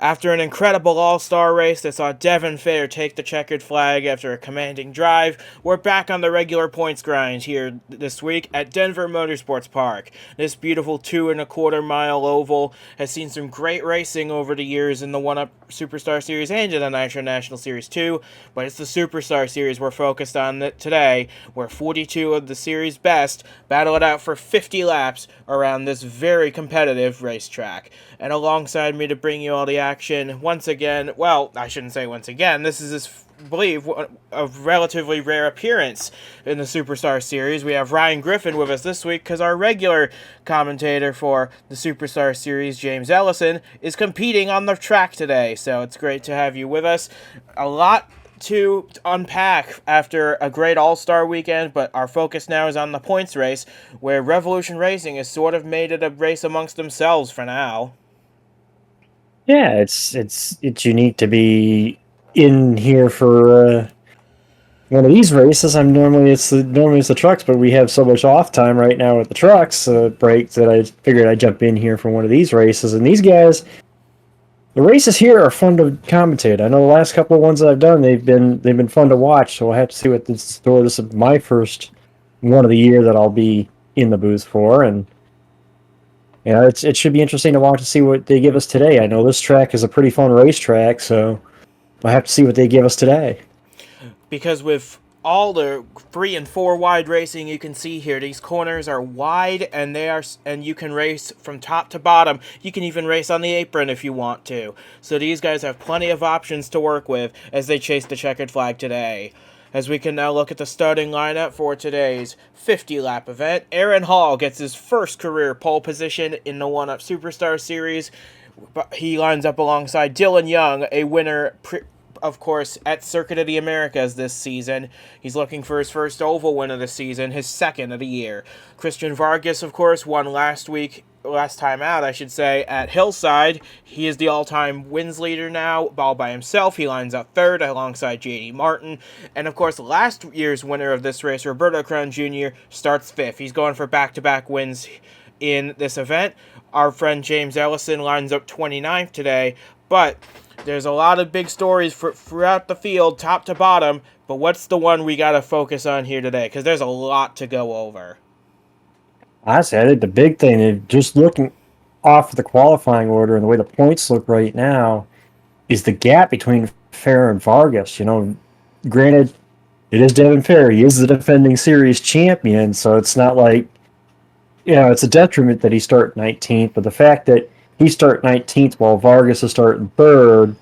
After an incredible all-star race that saw Devin Fair take the checkered flag after a commanding drive, we're back on the regular points grind here this week at Denver Motorsports Park. This beautiful 2.25-mile oval has seen some great racing over the years in the 1-Up Superstar Series and in the Nitro National Series 2, but it's the Superstar Series we're focused on today, where 42 of the series best battle it out for 50 laps around this very competitive racetrack. And alongside me to bring you all the action, once again, well, I shouldn't say once again, this is I believe a relatively rare appearance in the Superstar Series. We have Ryan Griffin with us this week because our regular commentator for the Superstar Series, James Ellison, is competing on the track today. So it's great to have you with us. A lot to unpack after a great all-star weekend, but our focus now is on the points race, where Revolution Racing has sort of made it a race amongst themselves for now. Yeah, it's unique to be in here for one of these races. Normally it's the trucks, but we have so much off time right now with the trucks break that I figured I'd jump in here for one of these races. And these guys, the races here are fun to commentate. I know the last couple of ones that I've done, they've been fun to watch. So we'll have to see what this store. This is my first one of the year that I'll be in the booth for, and yeah, it should be interesting to watch and see what they give us today. I know this track is a pretty fun racetrack, so we'll have to see what they give us today. Because with all the 3 and 4 wide racing you can see here, these corners are wide, and you can race from top to bottom. You can even race on the apron if you want to. So these guys have plenty of options to work with as they chase the checkered flag today. As we can now look at the starting lineup for today's 50-lap event, Aaron Hall gets his first career pole position in the 1-Up Superstar Series. He lines up alongside Dylan Young, a winner, of course, at Circuit of the Americas this season. He's looking for his first oval win of the season, his second of the year. Christian Vargas, of course, won last time out, at Hillside. He is the all-time wins leader now, all by himself. He lines up third alongside J.D. Martin. And, of course, last year's winner of this race, Roberto Crown Jr., starts fifth. He's going for back-to-back wins in this event. Our friend James Ellison lines up 29th today, but there's a lot of big stories throughout the field, top to bottom, but what's the one we got to focus on here today? Because there's a lot to go over. Honestly, I think the big thing is just looking off the qualifying order and the way the points look right now is the gap between Fair and Vargas. You know, granted, it is Devin Fair. He is the defending series champion, so it's not like, you know, it's a detriment that he start 19th, but the fact that he start 19th while Vargas is starting third,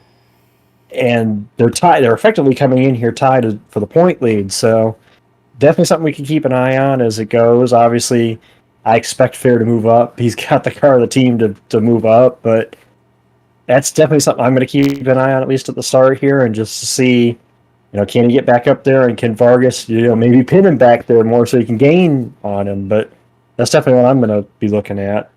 and they're tied, they're effectively coming in here tied for the point lead, so definitely something we can keep an eye on as it goes. Obviously, I expect Fair to move up. He's got the car of the team to move up, but that's definitely something I'm going to keep an eye on, at least at the start here, and just to see, you know, can he get back up there, and can Vargas, you know, maybe pin him back there more so he can gain on him. But that's definitely what I'm going to be looking at.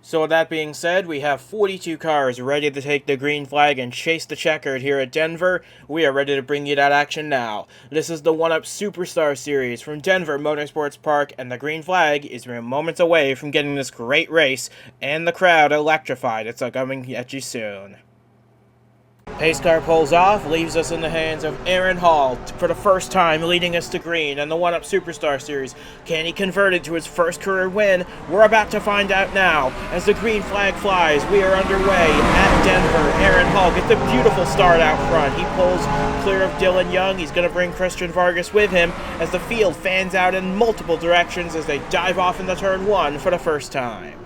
So with that being said, we have 42 cars ready to take the green flag and chase the checkered here at Denver. We are ready to bring you that action now. This is the 1-Up Superstar Series from Denver Motorsports Park, and the green flag is moments away from getting this great race and the crowd electrified. It's coming at you soon. Pace car pulls off, leaves us in the hands of Aaron Hall for the first time, leading us to green and the 1-Up Superstar Series. Can he convert it to his first career win? We're about to find out now. As the green flag flies, we are underway at Denver. Aaron Hall gets a beautiful start out front. He pulls clear of Dylan Young. He's going to bring Christian Vargas with him as the field fans out in multiple directions as they dive off into turn 1 for the first time.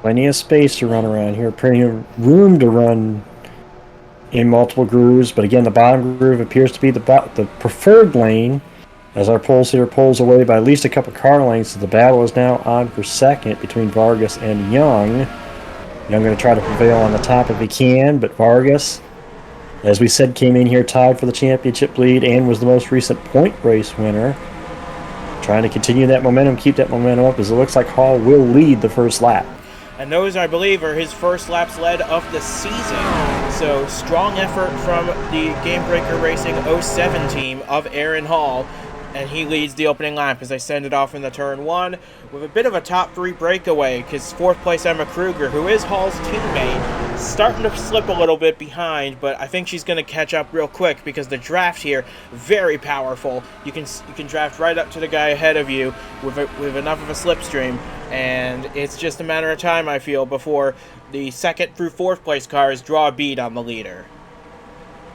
Plenty of space to run around here, plenty of room to run in multiple grooves, but again, the bottom groove appears to be the preferred lane as our pole sitter pulls away by at least a couple car lengths. So the battle is now on for second between Vargas and Young. Young going to try to prevail on the top if he can, but Vargas, as we said, came in here tied for the championship lead and was the most recent point race winner. Trying to continue that momentum, keep that momentum up, as it looks like Hall will lead the first lap. And those, I believe, are his first laps led of the season. So, strong effort from the Game Breaker Racing 07 team of Aaron Hall. and he leads the opening lap as they send it off in the turn 1 with a bit of a top 3 breakaway, because 4th place Emma Kruger, who is Hall's teammate, starting to slip a little bit behind, but I think she's going to catch up real quick because the draft here, very powerful. You can draft right up to the guy ahead of you with enough of a slipstream, and it's just a matter of time, I feel, before the 2nd through 4th place cars draw a bead on the leader.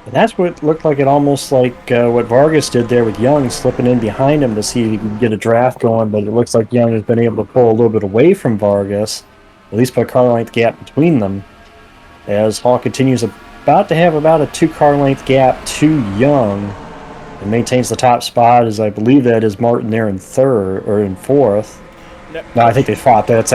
And that's what looked like, it almost like what Vargas did there with Young, slipping in behind him to see if he could get a draft going, but it looks like Young has been able to pull a little bit away from Vargas, at least put a car length gap between them, as Hall continues about to have about a 2-car length gap to Young, and maintains the top spot, as I believe that is Martin there in 3rd, or in 4th. No, I think they fought. That's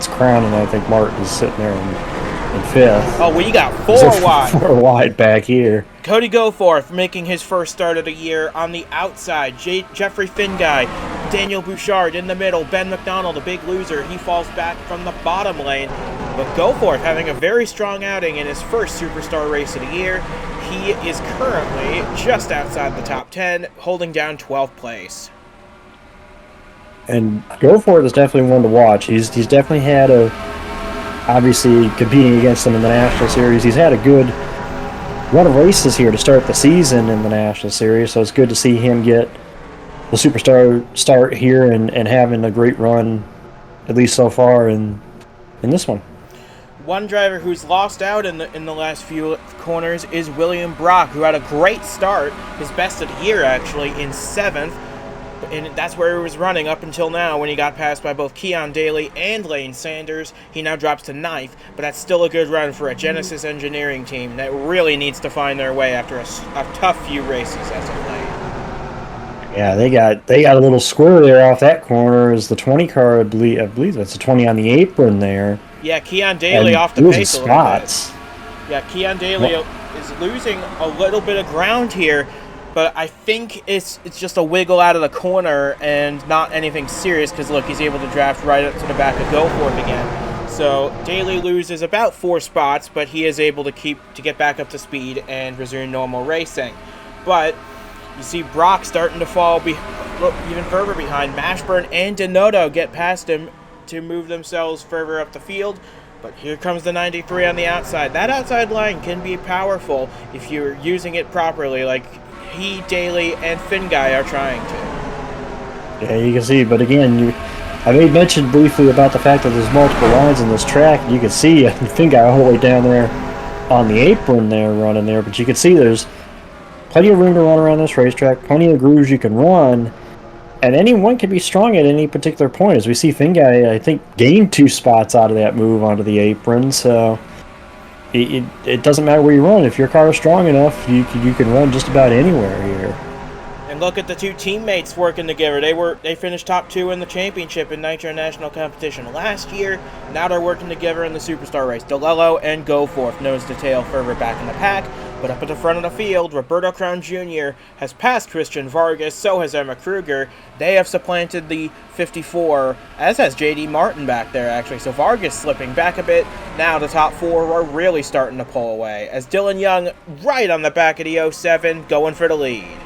Crown, and I think Martin is sitting there in 5th. Oh, well, you got 4 wide. 4 wide back here. Cody Goforth making his first start of the year on the outside. Jeffrey Finguy, Daniel Bouchard in the middle. Ben McDonald, a big loser. He falls back from the bottom lane. But Goforth having a very strong outing in his first Superstar race of the year. He is currently just outside the top 10, holding down 12th place. And Goforth is definitely one to watch. He's definitely had obviously competing against him in the National Series, he's had a good run of races here to start the season in the National Series, so it's good to see him get the Superstar start here and having a great run, at least so far in this one. One driver who's lost out in the last few corners is William Brock, who had a great start, his best of the year actually, in 7th. And that's where he was running up until now, when he got passed by both Keon Daly and Lane Sanders. He now drops to 9th, but that's still a good run for a Genesis Engineering team that really needs to find their way after a tough few races as of late. Yeah, they got a little square there off that corner. Is the 20 car, I believe that's a 20 on the apron there. Yeah, Keon Daly off the pace a little spots. bit. Yeah, Keon Daly is losing a little bit of ground here. But I think it's just a wiggle out of the corner and not anything serious, because look, he's able to draft right up to the back of Goforth again. So Daly loses about 4 spots, but he is able to get back up to speed and resume normal racing. But you see Brock starting to fall even further behind. Mashburn and Denoto get past him to move themselves further up the field. But here comes the 93 on the outside. That outside line can be powerful if you're using it properly, like he, Daly, and Finguy are trying to. Yeah, you can see, but again, I made mention briefly about the fact that there's multiple lines in this track. You can see Finguy all the way down there on the apron there, running there, but you can see there's plenty of room to run around this racetrack, plenty of grooves you can run, and anyone can be strong at any particular point. As we see Finguy, I think, gain 2 spots out of that move onto the apron, so it doesn't matter where you run. If your car is strong enough, you can run just about anywhere here. And look at the 2 teammates working together. They finished top 2 in the championship in Nitro National competition last year. Now they're working together in the Superstar race. DeLello and Goforth, nose to tail, further back in the pack. But up at the front of the field, Roberto Crown Jr. has passed Christian Vargas, so has Emma Kruger. They have supplanted the 54, as has J.D. Martin back there, actually. So Vargas slipping back a bit. Now the top 4 are really starting to pull away, as Dylan Young, right on the back of the 07, going for the lead.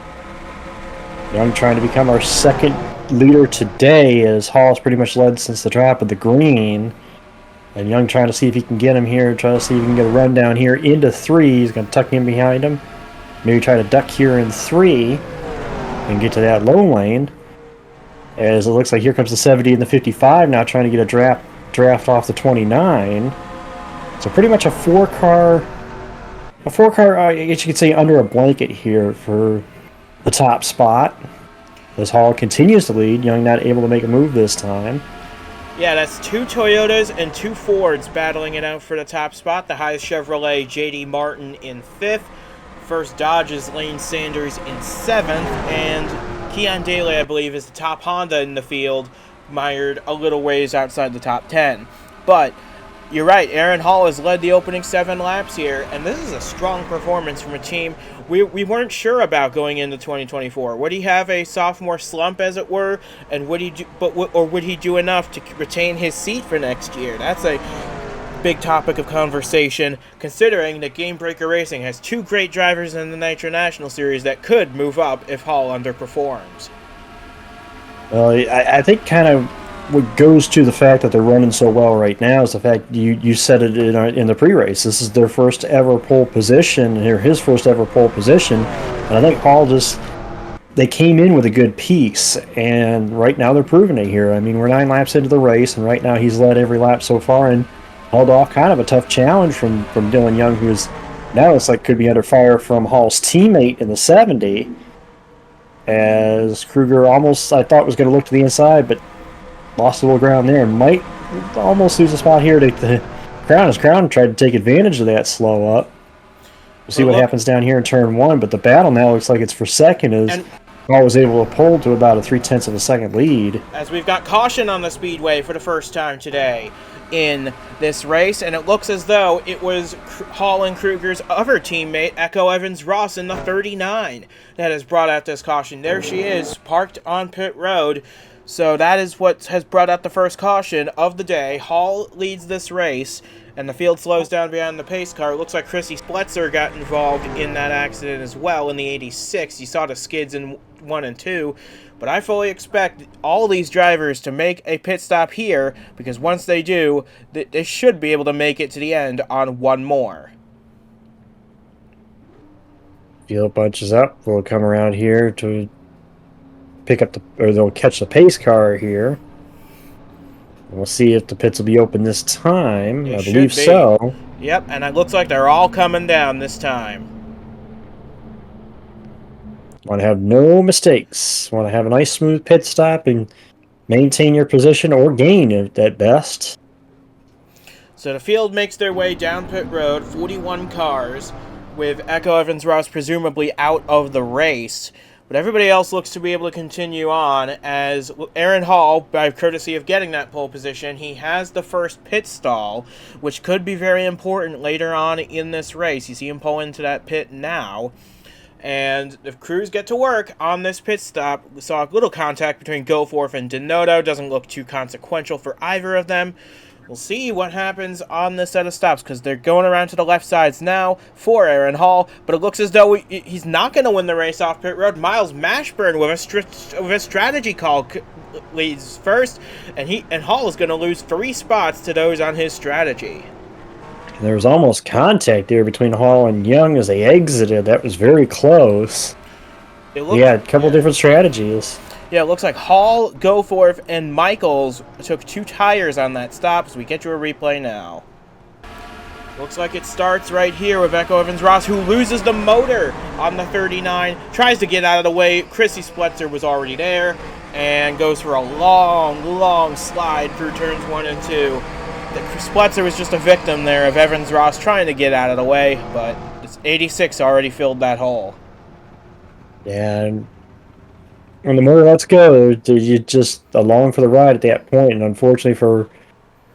Young trying to become our second leader today, as Hall's pretty much led since the drop of the green. And Young trying to see if he can get him here, try to see if he can get a run down here into 3. He's going to tuck in behind him. Maybe try to duck here in 3 and get to that low lane. As it looks like here comes the 70 and the 55 now, trying to get a draft off the 29. So pretty much a 4-car, I guess you could say, under a blanket here for the top spot. As Hall continues to lead, Young not able to make a move this time. Yeah, that's 2 Toyotas and 2 Fords battling it out for the top spot. The highest Chevrolet, J.D. Martin, in 5th. First Dodge's Lane Sanders in 7th. And Keon Daly, I believe, is the top Honda in the field, mired a little ways outside the top 10. But you're right, Aaron Hall has led the opening 7 laps here, and this is a strong performance from a team we weren't sure about going into 2024. Would he have a sophomore slump, as it were, and would he do enough to retain his seat for next year? That's a big topic of conversation, considering that Game Breaker Racing has 2 great drivers in the Nitro National Series that could move up if Hall underperforms. I think kind of what goes to the fact that they're running so well right now is the fact you said it in the pre-race. This is their first ever pole position, or his first ever pole position, and I think Hall just they came in with a good piece, and right now they're proving it here. I mean, we're 9 laps into the race, and right now he's led every lap so far and held off kind of a tough challenge from Dylan Young, who's now it's like could be under fire from Hall's teammate in the 70. As Kruger almost, I thought, was going to look to the inside, but lost a little ground there and might almost lose a spot here to the Crown. As Crown tried to take advantage of that slow up. We'll see what happens down here in turn 1, but the battle now looks like it's for second as Hall was able to pull to about a 0.3 of a second lead. As we've got caution on the speedway for the first time today in this race, and it looks as though it was Hall and Kruger's other teammate, Echo Evans-Ross, in the 39 that has brought out this caution. There she is, parked on pit road. So that is what has brought out the first caution of the day. Hall leads this race, and the field slows down behind the pace car. It looks like Chrissy Spletzer got involved in that accident as well in the 86. You saw the skids in 1 and 2. But I fully expect all these drivers to make a pit stop here, because once they do, they should be able to make it to the end on one more. Field bunches up. We'll come around here to pick up they'll catch the pace car here. We'll see if the pits will be open this time. I believe so. Yep, and it looks like they're all coming down this time. Want to have no mistakes. Want to have a nice smooth pit stop and maintain your position or gain at best. So the field makes their way down pit road, 41 cars, with Echo Evans-Ross presumably out of the race. But everybody else looks to be able to continue on, as Aaron Hall, by courtesy of getting that pole position, he has the first pit stall, which could be very important later on in this race. You see him pull into that pit now. And if crews get to work on this pit stop, we saw a little contact between Goforth and Denoto. Doesn't look too consequential for either of them. We'll see what happens on this set of stops, because they're going around to the left sides now for Aaron Hall, but it looks as though he's not going to win the race off pit road. Miles Mashburn with a strategy call leads first, and Hall is going to lose 3 spots to those on his strategy. There was almost contact there between Hall and Young as they exited. That was very close. Yeah, a couple different strategies. Yeah, it looks like Hall, Goforth, and Michaels took 2 tires on that stop, so we get you a replay now. Looks like it starts right here with Echo Evans-Ross, who loses the motor on the 39, tries to get out of the way. Chrissy Spletzer was already there, and goes for a long, long slide through turns 1 and 2. Spletzer was just a victim there of Evans-Ross trying to get out of the way, but 86 already filled that hole. Yeah, and when the motor lets go, you just along for the ride at that point. And unfortunately for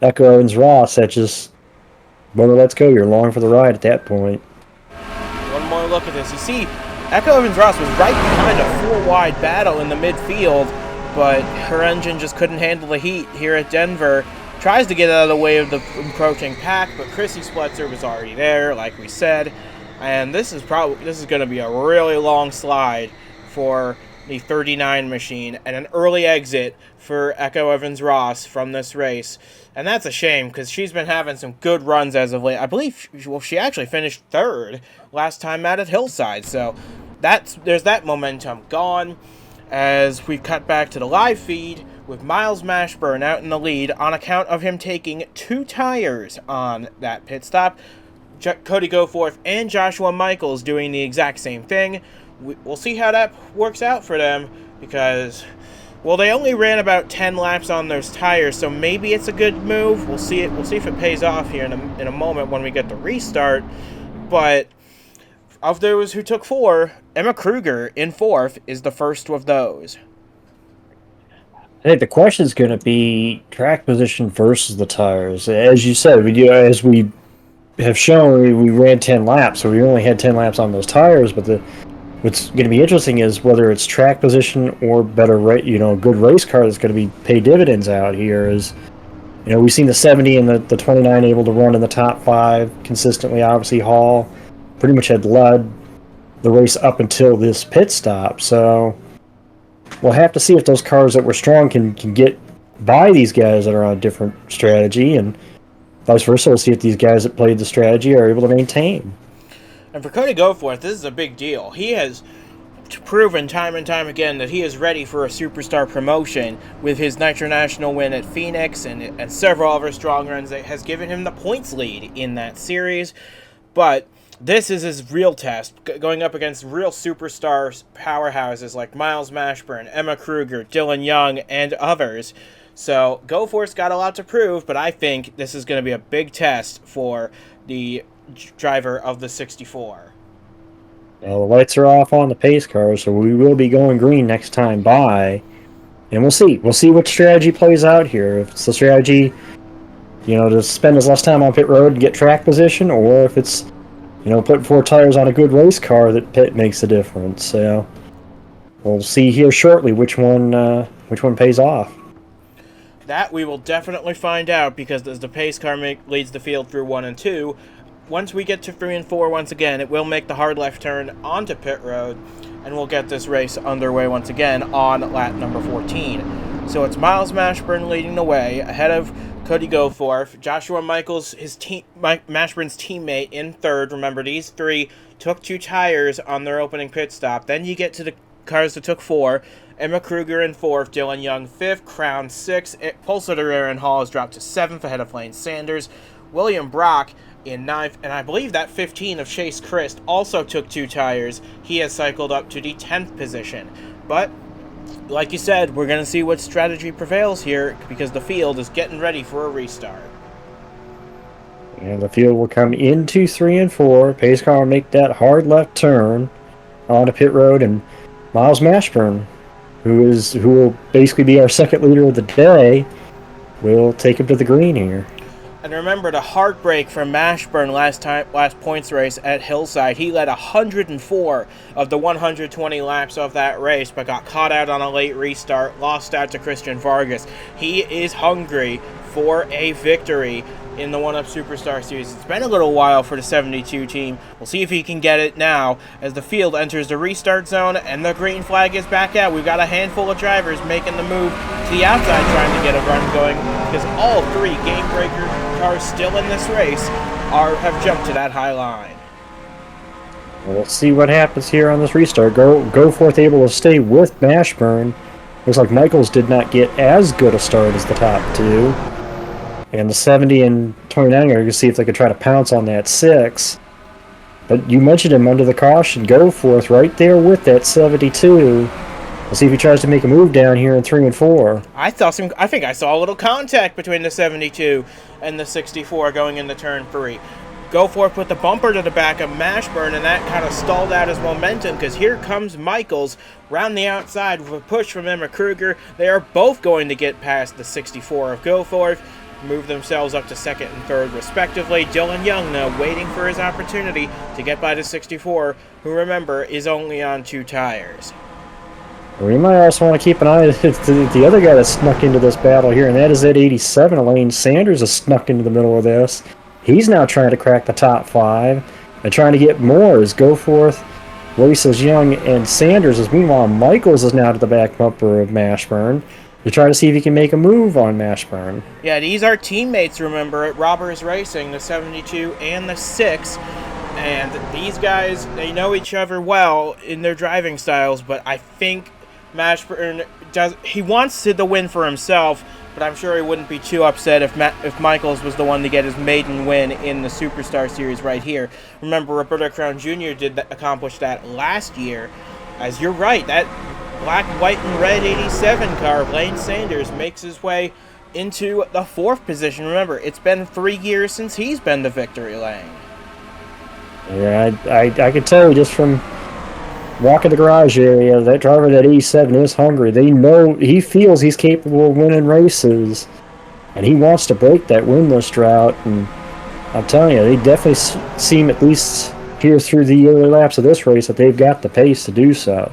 Echo Evans-Ross, that just motor lets go. You're along for the ride at that point. One more look at this. You see, Echo Evans-Ross was right behind a 4-wide battle in the midfield, but her engine just couldn't handle the heat here at Denver. Tries to get out of the way of the encroaching pack, but Chrissy Spletzer was already there, like we said. And this is going to be a really long slide for the 39 machine, and an early exit for Echo Evans-Ross from this race. And that's a shame, because she's been having some good runs as of late. I believe she actually finished 3rd last time out at Hillside, so there's that momentum gone. As we cut back to the live feed with Miles Mashburn out in the lead on account of him taking 2 tires on that pit stop. Cody Goforth and Joshua Michaels doing the exact same thing. We'll see how that works out for them, because, well, they only ran about 10 laps on those tires, so maybe it's a good move. We'll see if it pays off here in a moment when we get the restart. But of those who took 4, Emma Kruger in 4th is the first of those. I think the question is going to be track position versus the tires. As you said, as we have shown, we ran 10 laps, so we only had 10 laps on those tires, but what's going to be interesting is whether it's track position or better, good race car that's going to pay dividends out here. We've seen the 70 and the 29 able to run in the top 5 consistently. Obviously, Hall pretty much had led the race up until this pit stop. So we'll have to see if those cars that were strong can get by these guys that are on a different strategy, and vice versa. We'll see if these guys that played the strategy are able to maintain. And for Cody Goforth, this is a big deal. He has proven time and time again that he is ready for a superstar promotion with his Nitro National win at Phoenix and several other strong runs that has given him the points lead in that series. But this is his real test, going up against real superstars, powerhouses like Miles Mashburn, Emma Kruger, Dylan Young, and others. So Goforth's got a lot to prove, but I think this is going to be a big test for the driver of the 64. Well, the lights are off on the pace car, so we will be going green next time by. And we'll see. We'll see what strategy plays out here. If it's the strategy, to spend as less time on pit road and get track position, or if it's, putting 4 tires on a good race car that pit makes a difference. So we'll see here shortly which one pays off. That we will definitely find out, because as the pace car leads the field through 1 and 2, once we get to 3 and 4 once again, it will make the hard left turn onto pit road, and we'll get this race underway once again on lap number 14. So it's Miles Mashburn leading the way, ahead of Cody Goforth. Joshua Michaels, Mashburn's teammate, in third. Remember, these 3 took 2 tires on their opening pit stop. Then you get to the cars that took 4. Emma Kruger in 4th, Dylan Young 5th, Crown 6th. Polesitter Aaron Hall has dropped to 7th ahead of Lane Sanders. William Brock in 9th, and I believe that 15 of Chase Christ also took 2 tires. He has cycled up to the 10th position. But, like you said, we're going to see what strategy prevails here, because the field is getting ready for a restart. And the field will come into 3 and 4. Pace car will make that hard left turn onto pit road, and Miles Mashburn, who will basically be our second leader of the day, will take him to the green here. And remember the heartbreak from Mashburn last points race at Hillside. He led 104 of the 120 laps of that race, but got caught out on a late restart, lost out to Christian Vargas. He is hungry for a victory in the 1UP Superstar Series. It's been a little while for the 72 team. We'll see if he can get it now as the field enters the restart zone and the green flag is back out. We've got a handful of drivers making the move to the outside trying to get a run going, because all 3 game breaker cars still in this race have jumped to that high line. Well, let's see what happens here on this restart. Goforth able to stay with Mashburn. Looks like Michaels did not get as good a start as the top 2. And the 70 and 29 are going to see if they could try to pounce on that 6. But you mentioned him under the caution. Goforth right there with that 72. We'll see if he tries to make a move down here in 3 and 4. I think I saw a little contact between the 72 and the 64 going into turn 3. Goforth put the bumper to the back of Mashburn, and that kind of stalled out his momentum, because here comes Michaels round the outside with a push from Emma Kruger. They are both going to get past the 64 of Goforth, move themselves up to 2nd and 3rd respectively. Dylan Young now waiting for his opportunity to get by the 64, who, remember, is only on 2 tires. We might also want to keep an eye on the other guy that snuck into this battle here, and that is that 87. Lane Sanders has snuck into the middle of this. He's now trying to crack the top 5 and trying to get more as Goforth, races Young, and Sanders. As meanwhile, Michaels is now to the back bumper of Mashburn to try to see if he can make a move on Mashburn. Yeah, these are teammates, remember, at Robbers Racing, the 72 and the 6. And these guys, they know each other well in their driving styles, but I think Mashburn he wants the win for himself, but I'm sure he wouldn't be too upset if Michaels was the one to get his maiden win in the Superstar Series right here. Remember, Roberto Crown Jr. accomplish that last year. As you're right, that black, white, and red 87 car of Lane Sanders makes his way into the 4th position. Remember, it's been 3 years since he's been the victory lane. Yeah, I could tell just from walking the garage area, that driver, that 87, is hungry. They know, he feels he's capable of winning races, and he wants to break that winless drought. And I'm telling you, they definitely seem, at least here through the early laps of this race, that they've got the pace to do so.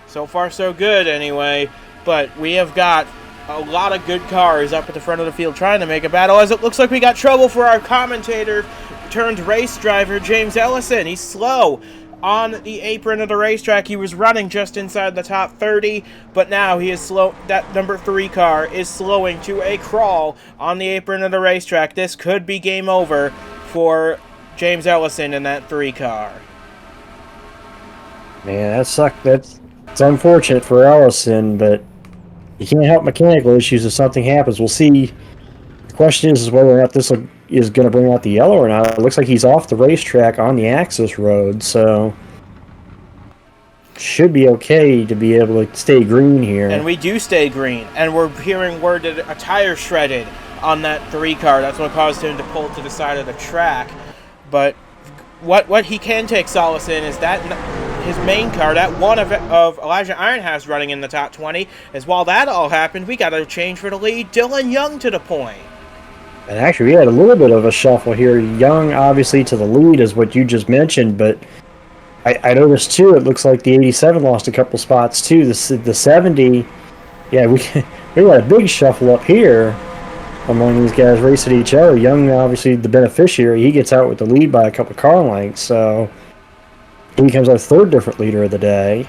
So far, so good, anyway. But we have got a lot of good cars up at the front of the field trying to make a battle, as it looks like we got trouble for our commentator turned race driver, James Ellison. He's slow. on the apron of the racetrack. He was running just inside the top 30, but now he is slow. That number 3 car is slowing to a crawl on the apron of the racetrack. This could be game over for James Ellison in that 3 car. Man, that sucked. It's unfortunate for Ellison, but you can't help mechanical issues if something happens. We'll see. The question is whether or not this is going to bring out the yellow or not. It looks like he's off the racetrack on the access road, so should be okay to be able to stay green here. And we do stay green, and we're hearing word that a tire shredded on that 3 car. That's what caused him to pull to the side of the track. But what he can take solace in is that his main car, that one of Elijah Ironhouse running in the top 20, is while that all happened, we got a change for the lead. Dylan Young to the point. And actually, we had a little bit of a shuffle here. Young, obviously, to the lead is what you just mentioned, but I noticed, too, it looks like the 87 lost a couple spots, too. The 70, yeah, we got a big shuffle up here among these guys racing each other. Young, obviously, the beneficiary, he gets out with the lead by a couple car lengths, so he becomes our 3rd different leader of the day,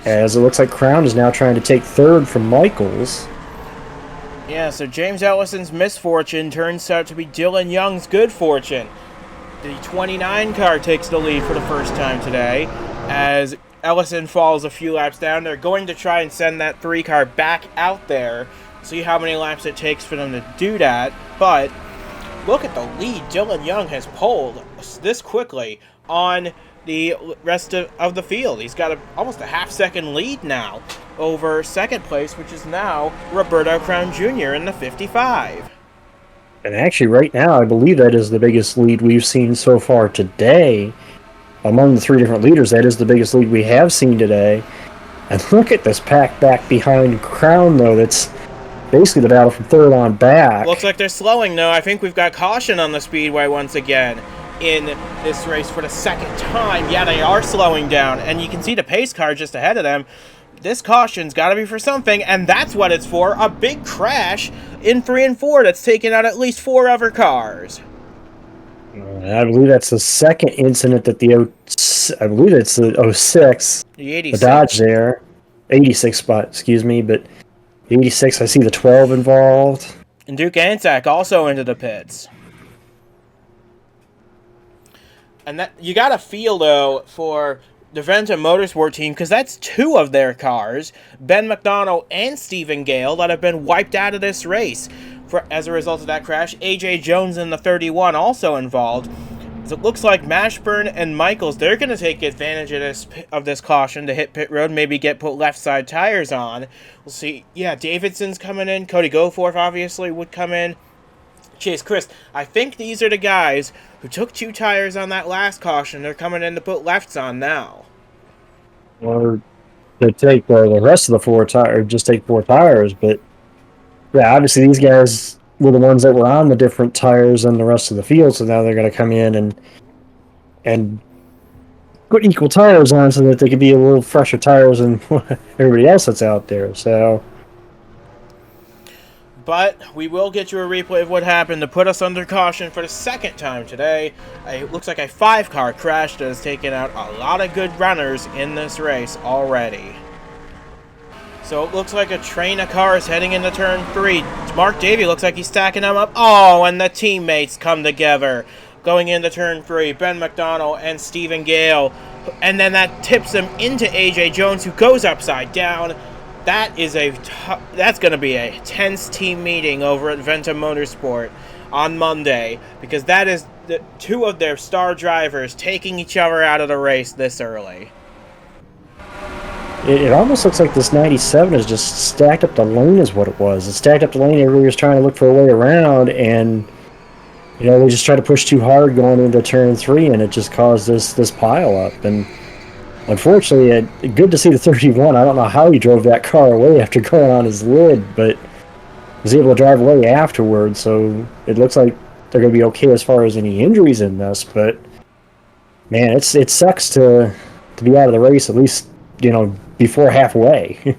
as it looks like Crown is now trying to take 3rd from Michaels. Yeah, so James Ellison's misfortune turns out to be Dylan Young's good fortune. The 29 car takes the lead for the first time today, as Ellison falls a few laps down. They're going to try and send that 3 car back out there, see how many laps it takes for them to do that. But look at the lead Dylan Young has pulled this quickly on the rest of the field. He's got almost a half-second lead now over second place, which is now Roberto Crown Jr. in the 55. And actually, right now, I believe that is the biggest lead we've seen so far today. Among the 3 different leaders, that is the biggest lead we have seen today. And look at this pack back behind Crown, though. That's basically the battle from 3rd on back. Looks like they're slowing, though. I think we've got caution on the speedway once again in this race for the 2nd time. Yeah, they are slowing down, and you can see the pace car just ahead of them. This caution's got to be for something, and that's what it's for. A big crash in 3 and 4 that's taken out at least 4 other cars. I believe that's the 2nd incident that I believe it's the 06. The 86. The Dodge there. 86 spot, excuse me, but the 86, I see the 12 involved. And Duke Anzac also into the pits. And that you got to feel, though, for the Venta Motorsport team, because that's 2 of their cars, Ben McDonald and Stephen Gale, that have been wiped out of this race as a result of that crash. AJ Jones in the 31 also involved. So it looks like Mashburn and Michaels, they're going to take advantage of this caution to hit pit road, maybe put left side tires on. We'll see. Yeah, Davidson's coming in. Cody Goforth obviously would come in. Chase Chris, I think these are the guys who took 2 tires on that last caution. They're coming in to put lefts on now. Or they take the rest of the 4 tires, just take 4 tires. But yeah, obviously these guys were the ones that were on the different tires than the rest of the field, so now they're going to come in and put equal tires on so that they could be a little fresher tires than everybody else that's out there. So. But we will get you a replay of what happened to put us under caution for the 2nd time today. It looks like a 5-car crash that has taken out a lot of good runners in this race already. So it looks like a train of cars heading into turn 3. Mark Davey looks like he's stacking them up. Oh, and the teammates come together going into turn 3. Ben McDonald and Stephen Gale. And then that tips them into AJ Jones, who goes upside down. That's going to be a tense team meeting over at Venta Motorsport on Monday, because that is 2 of their star drivers taking each other out of the race this early. It almost looks like this 97 is just stacked up the lane is what it was. It stacked up the lane, everybody was trying to look for a way around, and they just tried to push too hard going into turn 3, and it just caused this pile up. And unfortunately, good to see the 31. I don't know how he drove that car away after going on his lid, but was able to drive away afterwards. So it looks like they're going to be okay as far as any injuries in this. But man, it sucks to be out of the race at least before halfway.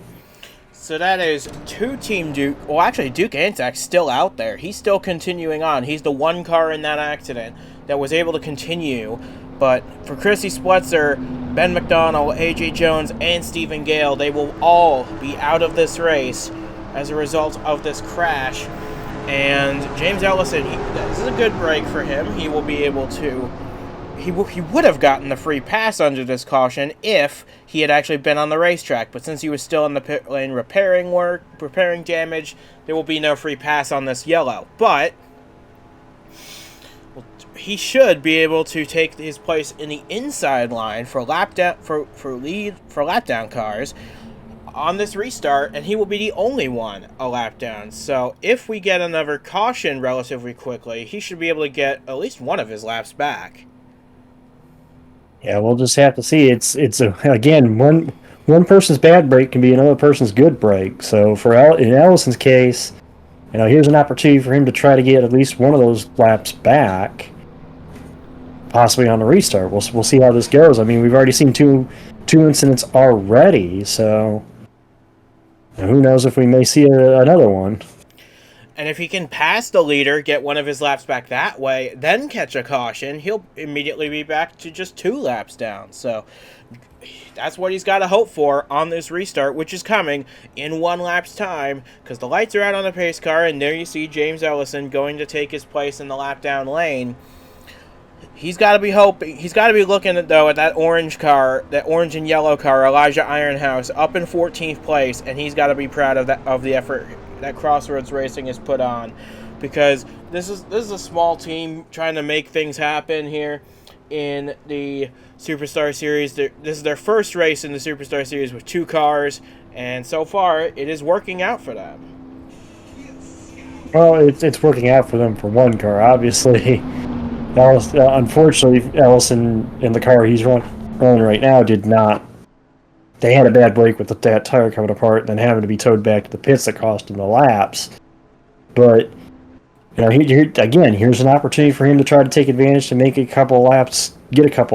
So that is 2 Team Duke. Well, actually, Duke Anzac's still out there. He's still continuing on. He's the 1 car in that accident that was able to continue But for Chrissy Spletzer, Ben McDonald, AJ Jones, and Stephen Gale, they will all be out of this race as a result of this crash. And James Ellison, this is a good break for him. He will be able to... He would have gotten the free pass under this caution if he had actually been on the racetrack. But since he was still in the pit lane repairing damage, there will be no free pass on this yellow. But he should be able to take his place in the inside line for lap down cars on this restart, and he will be the only one a lap down. So if we get another caution relatively quickly, he should be able to get at least one of his laps back. Yeah, we'll just have to see. Again, one person's bad break can be another person's good break. So in Ellison's case, here's an opportunity for him to try to get at least one of those laps back, possibly on the restart. We'll see how this goes. I mean, we've already seen two incidents already, so who knows if we may see another one. And if he can pass the leader, get one of his laps back that way, then catch a caution, he'll immediately be back to just 2 laps down. So that's what he's got to hope for on this restart, which is coming in 1 lap's time, because the lights are out on the pace car, and there you see James Ellison going to take his place in the lap down lane. He's got to be looking at that orange car, that orange and yellow car, Elijah Ironhouse, up in 14th place, and he's got to be proud of the effort that Crossroads Racing has put on, because this is a small team trying to make things happen here in the Superstar Series. This is their first race in the Superstar Series with 2 cars, and so far it is working out for them. Well, it's working out for them for 1 car, obviously. Unfortunately, Ellison in the car he's running right now did not. They had a bad break with that tire coming apart and then having to be towed back to the pits that cost him the laps. But here's an opportunity for him to try to take advantage to make get a couple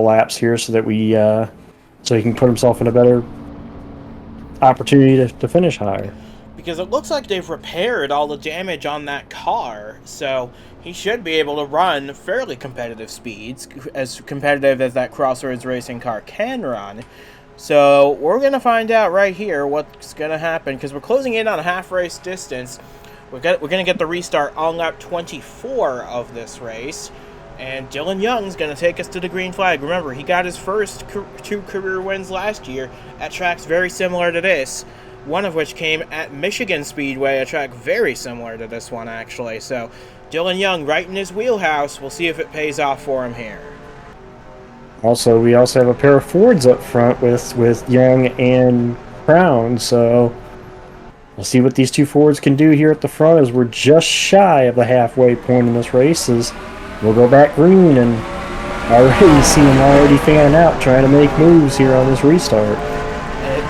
laps here, so that so he can put himself in a better opportunity to finish higher. Because it looks like they've repaired all the damage on that car, so he should be able to run fairly competitive speeds, as competitive as that Crossroads Racing car can run. So we're going to find out right here what's going to happen, because we're closing in on a half-race distance. We're going to get the restart on lap 24 of this race, and Dylan Young's going to take us to the green flag. Remember, he got his first 2 career wins last year at tracks very similar to this, one of which came at Michigan Speedway, a track very similar to this one, actually. So Dylan Young right in his wheelhouse. We'll see if it pays off for him here. We also have a pair of Fords up front with Young and Crown, so we'll see what these 2 Fords can do here at the front, as we're just shy of the halfway point in this race. We'll go back green, and already see them already fanning out, trying to make moves here on this restart.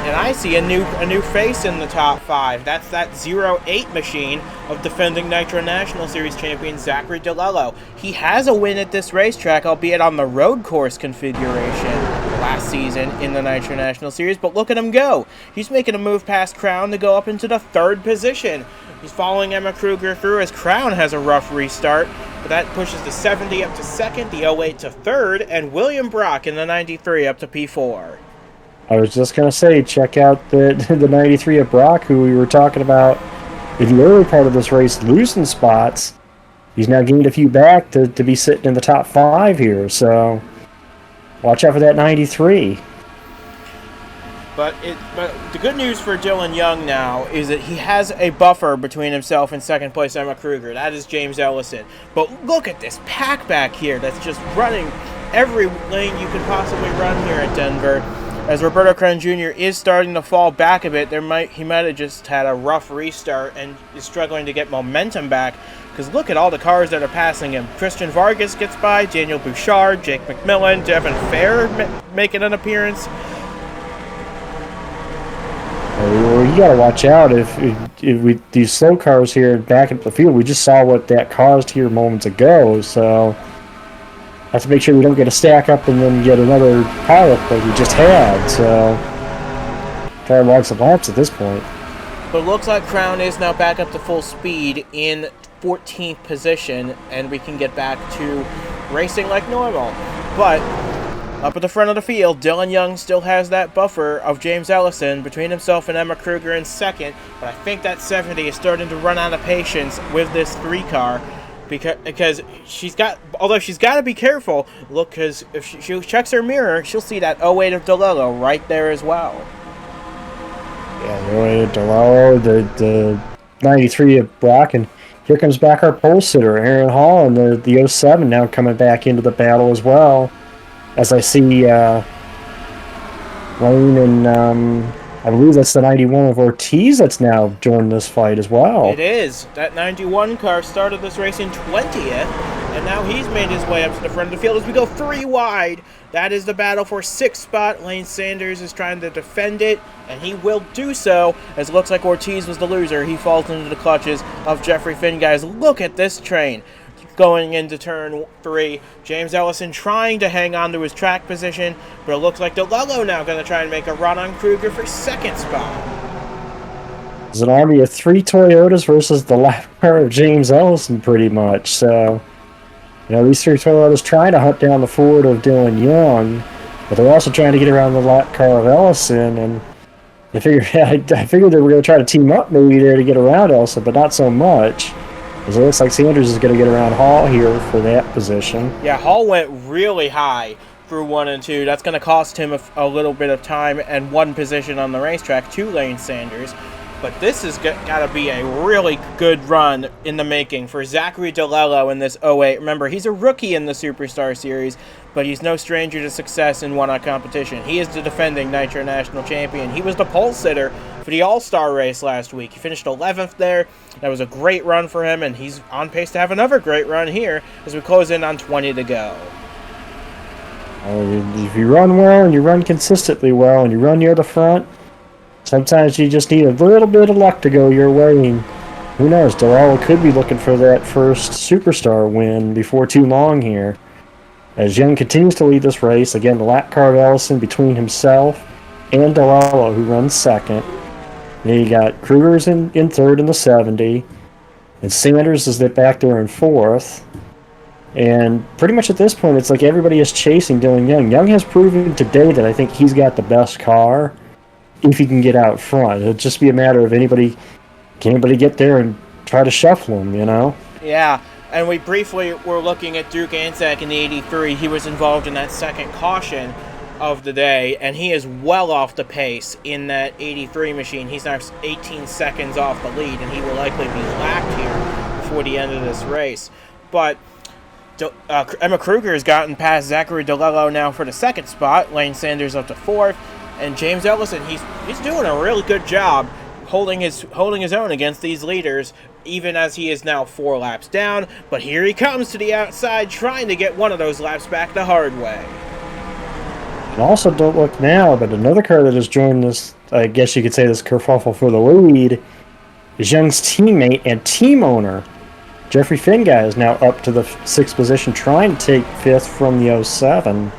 And I see a new face in the top 5. That's that 08 machine of defending Nitro National Series champion Zachary DeLello. He has a win at this racetrack, albeit on the road course configuration last season in the Nitro National Series, but look at him go. He's making a move past Crown to go up into the 3rd position. He's following Emma Kruger through, as Crown has a rough restart, but that pushes the 70 up to 2nd, the 08 to 3rd, and William Brock in the 93 up to P4. I was just going to say, check out the 93 of Brock, who we were talking about in the early part of this race, losing spots. He's now gained a few back to be sitting in the top 5 here, so watch out for that 93. But the good news for Dylan Young now is that he has a buffer between himself and 2nd place Emma Kruger. That is James Ellison. But look at this pack back here that's just running every lane you could possibly run here at Denver. As Roberto Crown Jr. is starting to fall back a bit, he might have just had a rough restart and is struggling to get momentum back, because look at all the cars that are passing him. Christian Vargas gets by, Daniel Bouchard, Jake McMillan, Devin Fair making an appearance. Well, you got to watch out if these slow cars here back up the field. We just saw what that caused here moments ago, so have to make sure we don't get a stack up and then get another pileup like we just had. So try to log some laps at this point. But it looks like Crown is now back up to full speed in 14th position, and we can get back to racing like normal. But Up at the front of the field, Dylan Young still has that buffer of James Ellison between himself and Emma Kruger in second, but I think that 70 is starting to run out of patience with this 3 car because although she's got to be careful, look, because if she checks her mirror, she'll see that 08 of DeLillo right there as well. Yeah, the 08 of DeLillo, the 93 of Brock, and here comes back our pole sitter, Aaron Hall, and the 07 now coming back into the battle as well. As I see Lane and I believe that's the 91 of Ortiz that's now joined this fight as well. It is. That 91 car started this race in 20th, and now he's made his way up to the front of the field as we go 3 wide. That is the battle for 6th spot. Lane Sanders is trying to defend it, and he will do so, as it looks like Ortiz was the loser. He falls into the clutches of Jeffrey Finn. Guys, look at this train. Going into turn 3, James Ellison trying to hang on to his track position, but it looks like DeLillo now going to try and make a run on Kruger for 2nd spot. It's an army of 3 Toyotas versus the lap car of James Ellison, pretty much. So, these 3 Toyotas trying to hunt down the Ford of Dylan Young, but they're also trying to get around the lap car of Ellison, and I figured they were going to try to team up maybe there to get around Ellison, but not so much. It looks like Sanders is going to get around Hall here for that position. Yeah, Hall went really high through 1 and 2. That's going to cost him a little bit of time and 1 position on the racetrack to Lane Sanders. But this has got to be a really good run in the making for Zachary DeLillo in this 08. Remember, he's a rookie in the Superstar Series, but he's no stranger to success in one-on competition. He is the defending Nitro National Champion. He was the pole sitter for the All-Star race last week. He finished 11th there. That was a great run for him, and he's on pace to have another great run here as we close in on 20 to go. If you run well and you run consistently well and you run near the front, sometimes you just need a little bit of luck to go your way. And who knows, DeLillo could be looking for that first Superstar win before too long here. As Young continues to lead this race, again, the lap car of Ellison between himself and DeLillo, who runs 2nd. Then you got Kruger's in 3rd in the 70, and Sanders is back there in 4th. And pretty much at this point, it's like everybody is chasing Dylan Young. Young has proven today that I think he's got the best car if he can get out front. It'll just be a matter of can anybody get there and try to shuffle him, Yeah, and we briefly were looking at Duke Anzac in the 83. He was involved in that 2nd caution of the day, and he is well off the pace in that 83 machine. He's now 18 seconds off the lead, and he will likely be lapped here before the end of this race. But Emma Kruger has gotten past Zachary DeLillo now for the 2nd spot. Lane Sanders up to 4th, and James Ellison, he's doing a really good job holding his own against these leaders, even as he is now 4 laps down. But here he comes to the outside, trying to get one of those laps back the hard way. And also, don't look now, but another car that has joined this, I guess you could say this kerfuffle for the lead, is Young's teammate and team owner, Jeffrey Finguy, is now up to the 6th position, trying to take 5th from the 07.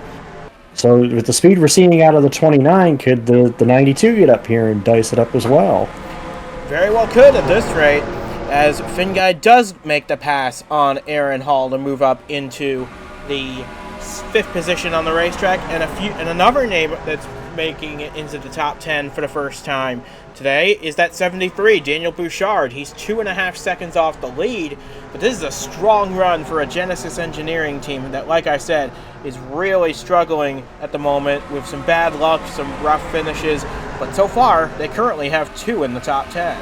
So with the speed we're seeing out of the 29, could the 92 get up here and dice it up as well? Very well could at this rate, as Finguy does make the pass on Aaron Hall to move up into the 5th position on the racetrack, and another name that's making it into the top 10 for the first time today is that 73, Daniel Bouchard. He's 2.5 seconds off the lead, but this is a strong run for a Genesis Engineering team that, like I said, is really struggling at the moment with some bad luck, some rough finishes, but so far they currently have 2 in the top 10.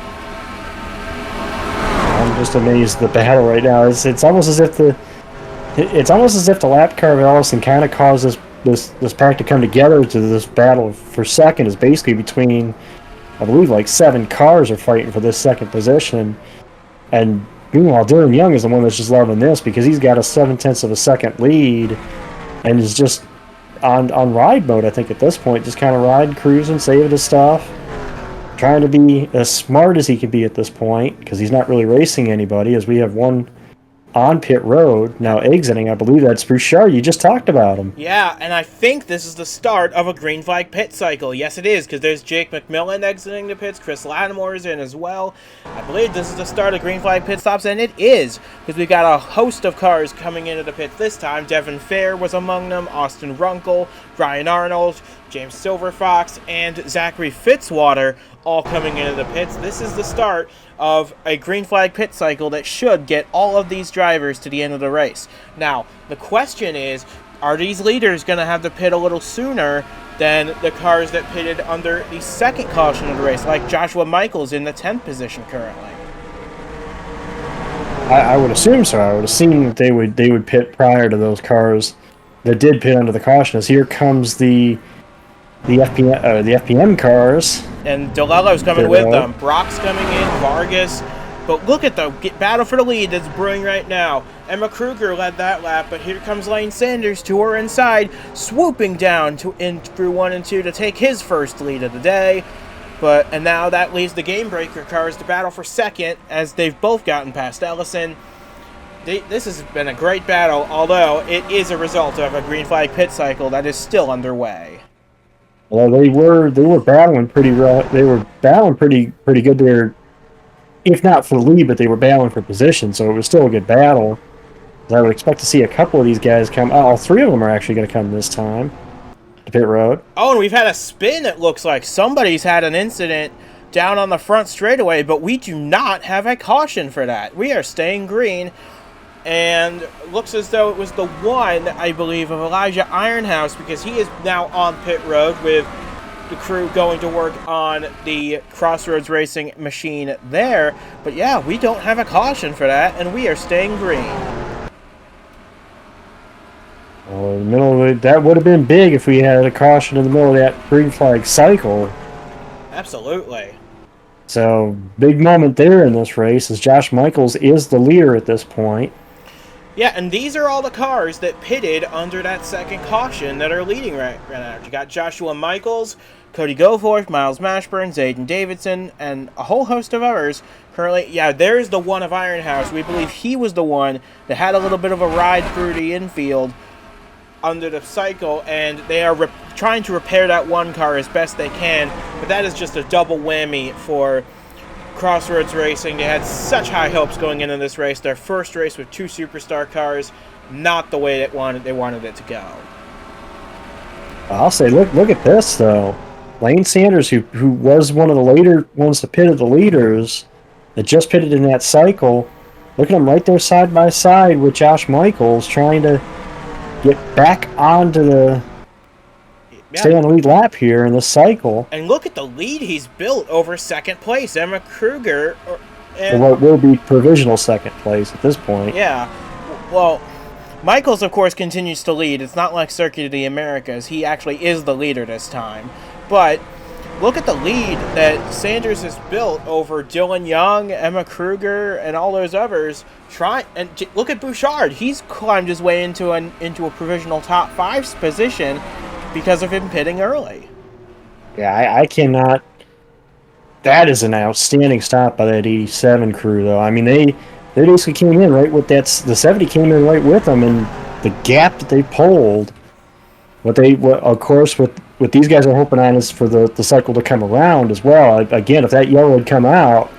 I'm just amazed at the battle right now. It's almost as if the lap car of Ellison kind of caused this pack to come together to this battle for 2nd. Is basically between, I believe, like 7 cars are fighting for this 2nd position, and meanwhile Dylan Young is the one that's just loving this because he's got a 0.7 of a second lead and is just on ride mode. I think at this point, just kind of riding, cruising, saving his stuff, trying to be as smart as he can be at this point because he's not really racing anybody, as we have one on pit road, now exiting. I believe that's Bouchard. You just talked about him. Yeah, and I think this is the start of a green flag pit cycle. Yes, it is, because there's Jake McMillan exiting the pits. Chris Lattimore's in as well. I believe this is the start of green flag pit stops, and it is, because we've got a host of cars coming into the pits this time. Devin Fair was among them, Austin Runkle, Ryan Arnold, James Silverfox, and Zachary Fitzwater all coming into the pits. This is the start of a green flag pit cycle that should get all of these drivers to the end of the race. Now, the question is, are these leaders going to have to pit a little sooner than the cars that pitted under the second caution of the race, like Joshua Michaels in the 10th position currently? I would assume so. I would assume that they would pit prior to those cars that did pit under the caution. As here comes the FPM cars. And DeLello's coming with them. Brock's coming in, Vargas. But look at the battle for the lead that's brewing right now. Emma Kruger led that lap, but here comes Lane Sanders to her inside, swooping down through 1 and 2 to take his first lead of the day. And now that leaves the game breaker cars to battle for second, as they've both gotten past Ellison. This has been a great battle, although it is a result of a green flag pit cycle that is still underway. Well, they were battling pretty rough. They were battling pretty good there, if not for the lead, but they were battling for position. So it was still a good battle. I would expect to see a couple of these guys come. All three of them are actually going to come this time to pit road. Oh, and we've had a spin. It looks like somebody's had an incident down on the front straightaway, but we do not have a caution for that. We are staying green. And looks as though it was the one, I believe, of Elijah Ironhouse, because he is now on pit road with the crew going to work on the Crossroads Racing machine there. But yeah, we don't have a caution for that, and we are staying green. Well, in the middle of it, that would have been big if we had a caution in the middle of that green flag cycle. Absolutely. So, big moment there in this race, as Josh Michaels is the leader at this point. Yeah, and these are all the cars that pitted under that second caution that are leading right now. You got Joshua Michaels, Cody Goforth, Miles Mashburn, Zayden Davidson, and a whole host of others. Currently, yeah, there's the one of Ironhouse. We believe he was the one that had a little bit of a ride through the infield under the cycle, and they are trying to repair that one car as best they can, but that is just a double whammy for Crossroads Racing. They had such high hopes going into this race. Their first race with 2 superstar cars, not the way they wanted it to go. I'll say, look at this though. Lane Sanders, who was one of the later ones to pit of the leaders, that just pitted in that cycle. Look at him right there side by side with Josh Michaels, trying to get back onto the stay on the lead lap here in this cycle. And look at the lead he's built over second place. Emma Kruger. What will be provisional second place at this point. Yeah. Well, Michaels, of course, continues to lead. It's not like Circuit of the Americas. He actually is the leader this time. But look at the lead that Sanders has built over Dylan Young, Emma Kruger, and all those others. And look at Bouchard. He's climbed his way into a provisional top 5 position because of him pitting early. Yeah, I cannot. That is an outstanding stop by that 87 crew, though. I mean, they basically came in right with that. The 70 came in right with them, and the gap that they pulled. What of course, what these guys are hoping on is for the cycle to come around as well. Again, if that yellow had come out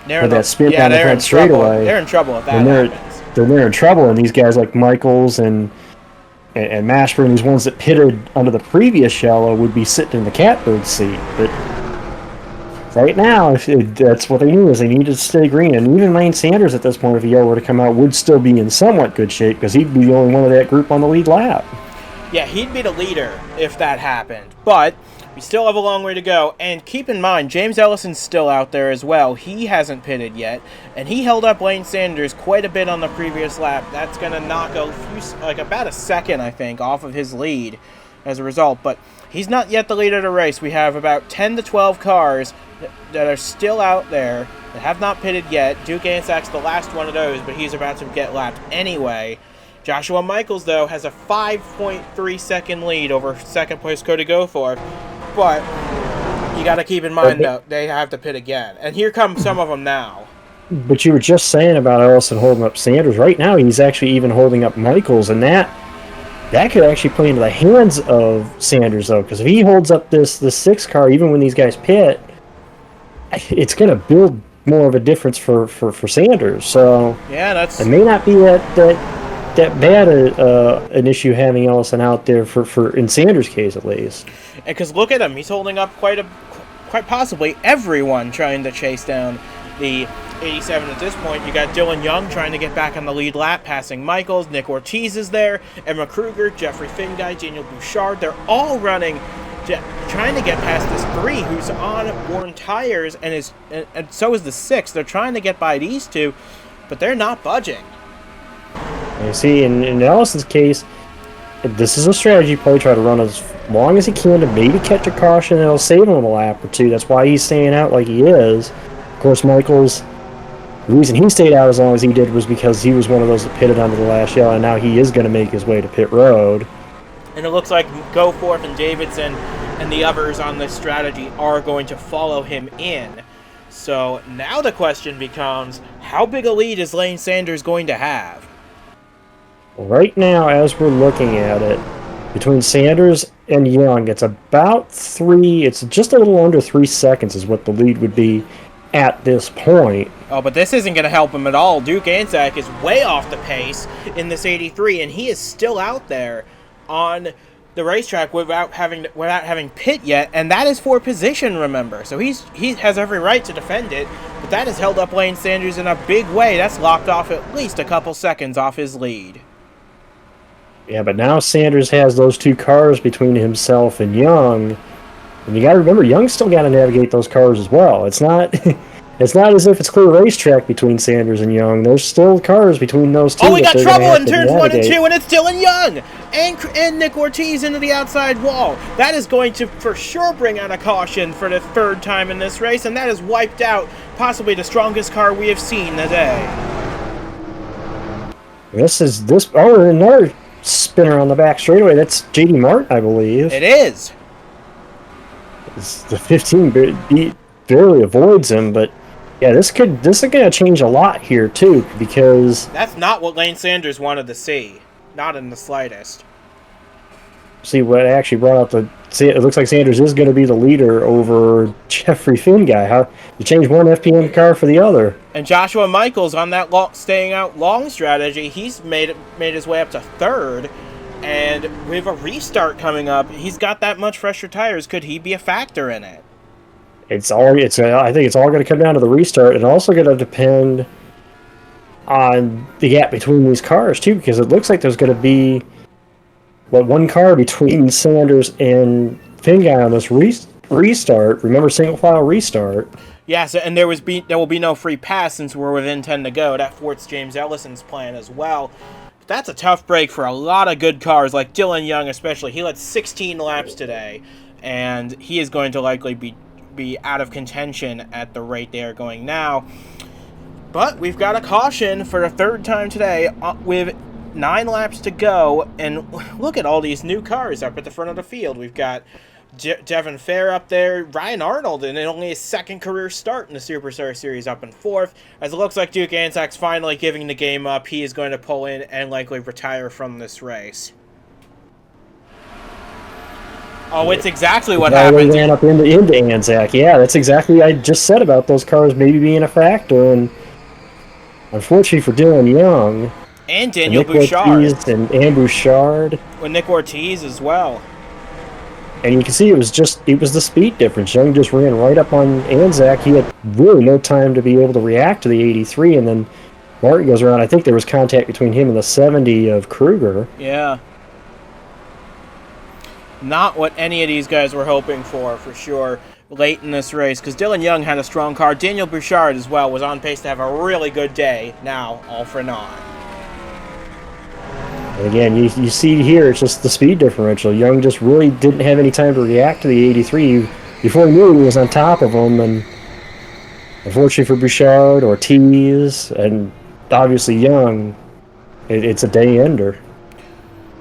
with that spin down the front straightaway, they're in trouble if that happens. They're in trouble, and these guys like Michaels and Mashburn, these ones that pitted under the previous yellow, would be sitting in the catbird seat. But right now, that's what they knew, is they needed to stay green. And even Lane Sanders at this point, if the yellow were to come out, would still be in somewhat good shape, because he'd be the only one of that group on the lead lap. Yeah, he'd be the leader if that happened. But we still have a long way to go. And keep in mind, James Ellison's still out there as well. He hasn't pitted yet. And he held up Lane Sanders quite a bit on the previous lap. That's going to knock about a second, I think, off of his lead as a result. But he's not yet the leader of the race. We have about 10 to 12 cars that are still out there that have not pitted yet. Duke Ansak's the last one of those, but he's about to get lapped anyway. Joshua Michaels, though, has a 5.3 second lead over second place Cody Goforth. But you got to keep in mind, though, they have to pit again. And here come some of them now. But you were just saying about Ellison holding up Sanders. Right now, he's actually even holding up Michaels, and that could actually play into the hands of Sanders, though, because if he holds up this 6 car, even when these guys pit, it's going to build more of a difference for Sanders. So yeah, it may not be that bad an issue having Ellison out there for in Sanders' case at least. Because look at him, he's holding up quite possibly everyone trying to chase down the 87 at this point. You got Dylan Young trying to get back on the lead lap, passing Michaels. Nick Ortiz is there, Emma Kruger, Jeffrey Finguy, Daniel Bouchard. They're all running, trying to get past this 3 who's on worn tires, and so is the 6. They're trying to get by these 2, but they're not budging. You see, in Ellison's case, this is a strategy play. Try to run as long as he can to maybe catch a caution, and it'll save him a lap or 2. That's why he's staying out like he is. Of course, Michaels, the reason he stayed out as long as he did was because he was one of those that pitted onto the last yellow, and now he is going to make his way to pit road. And it looks like Goforth and Davidson and the others on this strategy are going to follow him in. So now the question becomes, how big a lead is Lane Sanders going to have? Right now, as we're looking at it, between Sanders and Young, it's about 3, it's just a little under 3 seconds is what the lead would be at this point. Oh, but this isn't going to help him at all. Duke Anzac is way off the pace in this 83, and he is still out there on the racetrack without having pit yet, and that is for position, remember. So he has every right to defend it, but that has held up Lane Sanders in a big way. That's locked off at least a couple seconds off his lead. Yeah, but now Sanders has those 2 cars between himself and Young, and you got to remember, Young's still got to navigate those cars as well. It's not it's not as if it's clear racetrack between Sanders and Young. There's still cars between those 2. Oh, we got trouble in turns 1 and 2, and it's Dylan Young and Nick Ortiz into the outside wall. That is going to for sure bring out a caution for the 3rd time in this race, and that has wiped out possibly the strongest car we have seen today. Another spinner on the back straightaway. That's J.D. Martin, I believe. It is. The 15 barely avoids him, but yeah, this is going to change a lot here too, because that's not what Lane Sanders wanted to see, not in the slightest. See what actually brought out it looks like Sanders is going to be the leader over Jeffrey Finguy. How you change one FPM car for the other? And Joshua Michaels on that staying out long strategy, he's made his way up to 3rd. And with a restart coming up, he's got that much fresher tires. Could he be a factor in it? I think it's all going to come down to the restart, and also going to depend on the gap between these cars too, because it looks like there's going to be one car between Sanders and Finguy on this restart. Remember, single file restart. Yes, and there will be no free pass since we're within 10 to go. That thwarts James Ellison's plan as well. That's a tough break for a lot of good cars, like Dylan Young especially. He led 16 laps today, and he is going to likely be out of contention at the rate they are going now. But we've got a caution for the 3rd time today with 9 laps to go, and look at all these new cars up at the front of the field. We've got Devin Fair up there, Ryan Arnold in only his 2nd career start in the Superstar Series up in 4th. As it looks like Duke Anzac's finally giving the game up, he is going to pull in and likely retire from this race. Oh, it's exactly what happened. Ran up into Anzac. Yeah, that's exactly what I just said about those cars maybe being a factor, and unfortunately for Dylan Young and Daniel Bouchard and Bouchard, with Nick Ortiz as well. And you can see it was the speed difference. Young just ran right up on Anzac. He had really no time to be able to react to the 83, and then Martin goes around. I think there was contact between him and the 70 of Kruger. Yeah. Not what any of these guys were hoping for sure, late in this race, because Dylan Young had a strong car. Daniel Bouchard as well was on pace to have a really good day. Now, all for naught. And again, you see here, it's just the speed differential. Young just really didn't have any time to react to the 83. Before he knew it, he was on top of him, and unfortunately for Bouchard, Ortiz, and obviously Young, it's a day ender.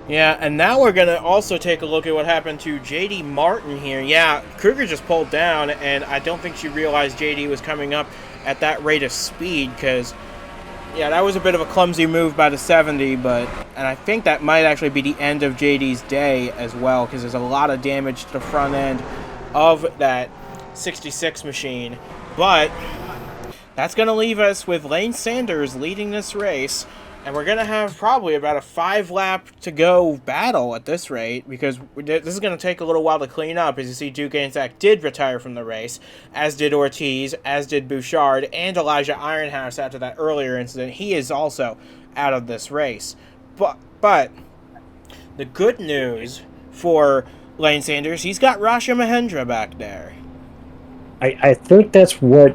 Yeah, and now we're going to also take a look at what happened to JD Martin here. Yeah, Kruger just pulled down, and I don't think she realized JD was coming up at that rate of speed, because, yeah, that was a bit of a clumsy move by the 70, and I think that might actually be the end of JD's day as well, because there's a lot of damage to the front end of that 66 machine. But that's going to leave us with Lane Sanders leading this race. And we're going to have probably about a 5-lap to go battle at this rate, because this is going to take a little while to clean up. As you see, Duke Anzac did retire from the race, as did Ortiz, as did Bouchard, and Elijah Ironhouse after that earlier incident. He is also out of this race. But the good news for Lane Sanders, he's got Rasha Mahendra back there. I think that's what...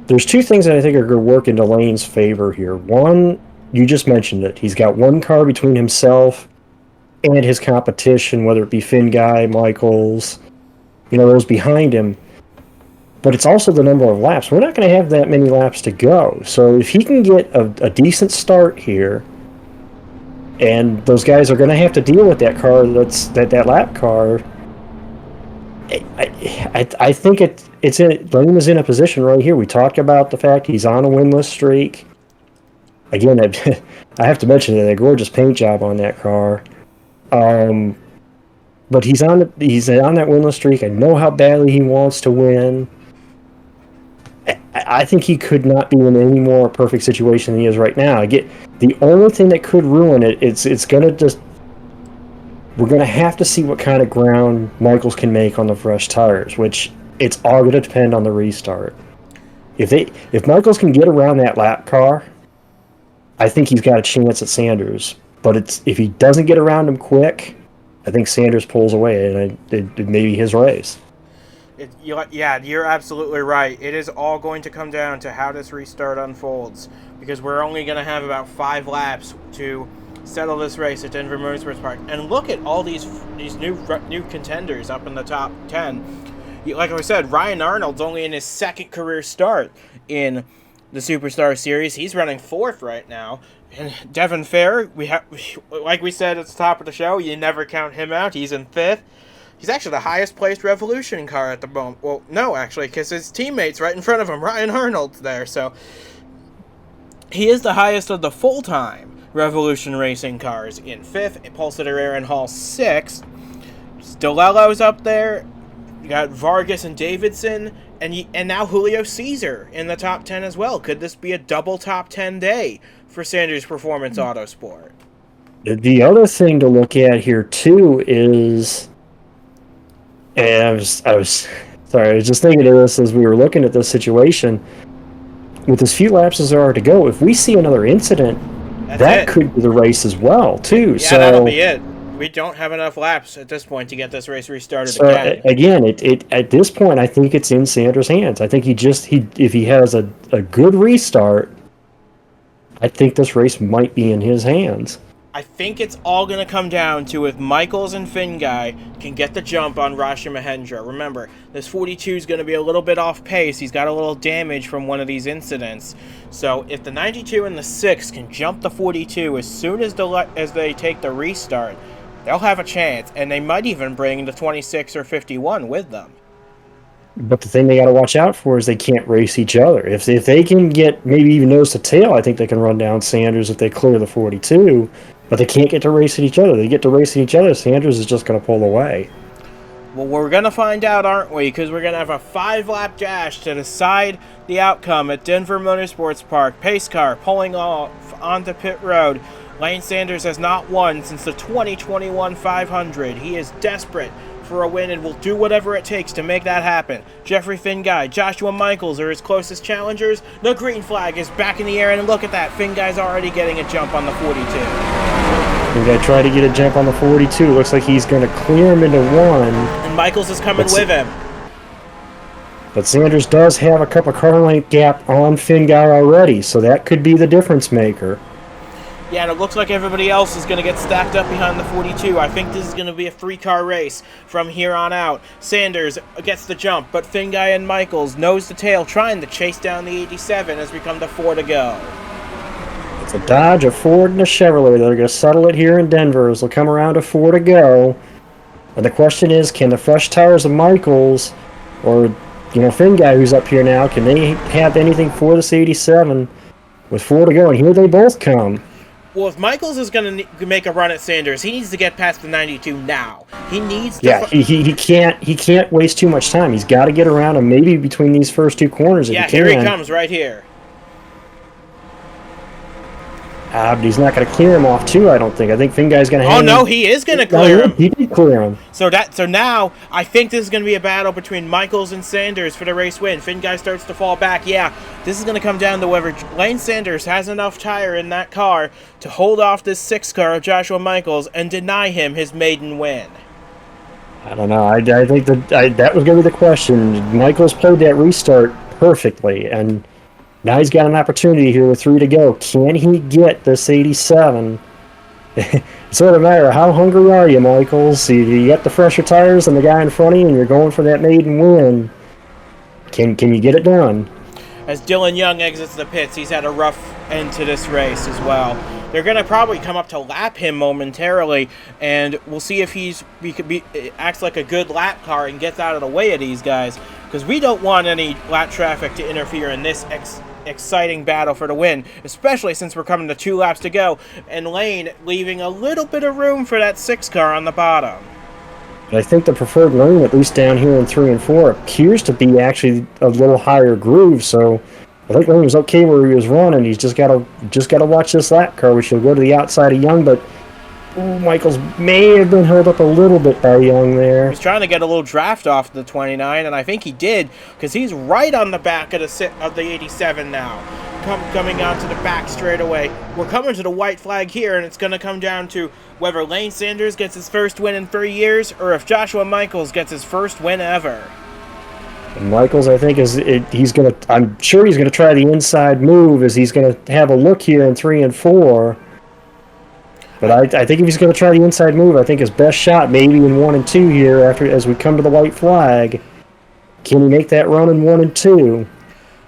There's two things that I think are going to work into Lane's favor here. One, you just mentioned it. He's got one car between himself and his competition, whether it be Finn Guy, Michaels, those behind him. But it's also the number of laps. We're not going to have that many laps to go. So if he can get a decent start here, and those guys are going to have to deal with that car, that lap car, I think Lane is in a position right here. We talked about the fact he's on a winless streak. Again, I have to mention that gorgeous paint job on that car. But he's on that winless streak. I know how badly he wants to win. I think he could not be in any more perfect situation than he is right now. The only thing that could ruin it, it's gonna just... We're going to have to see what kind of ground Michaels can make on the fresh tires, which it's all going to depend on the restart. If Michaels can get around that lap car, I think he's got a chance at Sanders. But if he doesn't get around him quick, I think Sanders pulls away, and it may be his race. Yeah, you're absolutely right. It is all going to come down to how this restart unfolds, because we're only going to have about 5 laps to settle this race at Denver Motorsports Park. And look at all these new contenders up in the top 10. Like I said, Ryan Arnold's only in his second career start in the Superstar Series. He's running 4th right now. And Devin Fair, like we said at the top of the show, you never count him out. He's in 5th. He's actually the highest placed Revolution car at the moment. Well, no, actually, because his teammate's right in front of him. Ryan Arnold's there, so he is the highest of the full-time Revolution racing cars in 5th. Polesitter Aaron Hall 6th. DeLello's up there. You got Vargas and Davidson, and now Julio Cesar in the top 10 as well. Could this be a double top 10 day for Sanders Performance Autosport? The other thing to look at here too is, and I was just thinking of this as we were looking at this situation. With as few laps as there are to go, if we see another incident, that could be the race as well, too. Yeah, so that'll be it. We don't have enough laps at this point to get this race restarted again. Again, at this point, I think it's in Sanders' hands. I think if he has a good restart, I think this race might be in his hands. I think it's all going to come down to if Michaels and Finn Guy can get the jump on Rasha Mahendra. Remember, this 42 is going to be a little bit off pace. He's got a little damage from one of these incidents. So if the 92 and the 6 can jump the 42 as soon as they take the restart, they'll have a chance. And they might even bring the 26 or 51 with them. But the thing they got to watch out for is they can't race each other. If they can get maybe even nose to tail, I think they can run down Sanders if they clear the 42. But they can't get to racing each other. They get to racing each other, Sanders is just going to pull away. Well, we're going to find out, aren't we? Because we're going to have a 5-lap dash to decide the outcome at Denver Motorsports Park. Pace car pulling off onto pit road. Lane Sanders has not won since the 2021 500. He is desperate for a win and will do whatever it takes to make that happen. Jeffrey Finn Guy, Joshua Michaels are his closest challengers. The green flag is back in the air, and look at that. Finn Guy's already getting a jump on the 42. We're going to try to get a jump on the 42. Looks like he's going to clear him into 1. And Michaels is coming with him. But Sanders does have a couple car length gap on Finn Guy already, so that could be the difference maker. Yeah, and it looks like everybody else is going to get stacked up behind the 42. I think this is going to be a 3-car race from here on out. Sanders gets the jump, but Finn Guy and Michaels nose to tail trying to chase down the 87 as we come to 4 to go. a Dodge, a Ford, and a Chevrolet. They're going to settle it here in Denver as they'll come around to 4 to go. And the question is, can the fresh tires of Michaels or, Finn guy who's up here now, can they have anything for this 87 with 4 to go? And here they both come. Well, if Michaels is going to make a run at Sanders, he needs to get past the 92 now. He needs to... Yeah, he can't waste too much time. He's got to get around him maybe between these first 2 corners if he can. Yeah, here he comes right here. But he's not going to clear him off too, I don't think. I think Finn guy's going to... Oh, no, he is going to clear him. He did clear him. So now, I think this is going to be a battle between Michaels and Sanders for the race win. Finn guy starts to fall back. Yeah, this is going to come down to whether Lane Sanders has enough tire in that car to hold off this 6 car of Joshua Michaels and deny him his maiden win. I don't know. I think that was going to be the question. Michaels played that restart perfectly, and now he's got an opportunity here with 3 to go. Can he get this 87? It's sort of a matter of how hungry are you, Michaels? You got the fresher tires and the guy in front of you, and you're going for that maiden win. Can you get it done? As Dylan Young exits the pits, he's had a rough end to this race as well. They're going to probably come up to lap him momentarily, and we'll see if acts like a good lap car and gets out of the way of these guys, because we don't want any lap traffic to interfere in this exciting battle for the win, especially since we're coming to 2 laps to go, and Lane leaving a little bit of room for that 6 car on the bottom. I think the preferred lane, at least down here in 3 and 4, appears to be actually a little higher groove, so I think Lane was okay where he was running. He's just got to watch this lap car, which will go to the outside of Young, but Michaels may have been held up a little bit by Young there. He's trying to get a little draft off the 29, and I think he did, because he's right on the back of the 87 now. Coming onto the back straightaway. We're coming to the white flag here, and it's going to come down to whether Lane Sanders gets his first win in 3 years, or if Joshua Michaels gets his first win ever. And Michaels, I think, I'm sure he's going to try the inside move, as he's going to have a look here in 3 and 4. But I think if he's going to try the inside move, I think his best shot maybe in 1 and 2 here as we come to the white flag. Can he make that run in 1 and 2?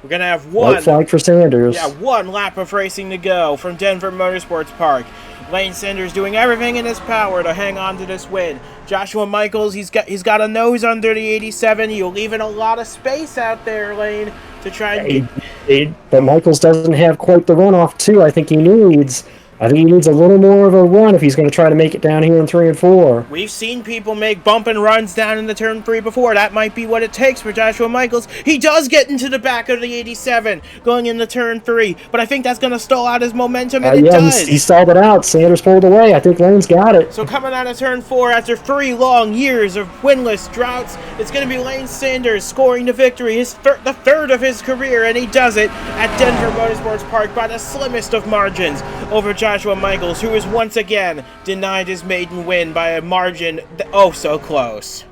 We're going to have one. White flag for Sanders. Yeah, 1 lap of racing to go from Denver Motorsports Park. Lane Sanders doing everything in his power to hang on to this win. Joshua Michaels, he's got a nose under the 87. You're leaving a lot of space out there, Lane, to try and... But Michaels doesn't have quite the runoff, too. I think he needs a little more of a run if he's going to try to make it down here in 3 and 4. We've seen people make bump and runs down in the turn 3 before. That might be what it takes for Joshua Michaels. He does get into the back of the 87 going into turn 3, but I think that's going to stall out his momentum, and it does. He stalled it out. Sanders pulled away. I think Lane's got it. So coming out of turn 4 after 3 long years of winless droughts, it's going to be Lane Sanders scoring the victory, the third of his career, and he does it at Denver Motorsports Park by the slimmest of margins over Joshua Michaels, who is once again denied his maiden win by a margin oh so close.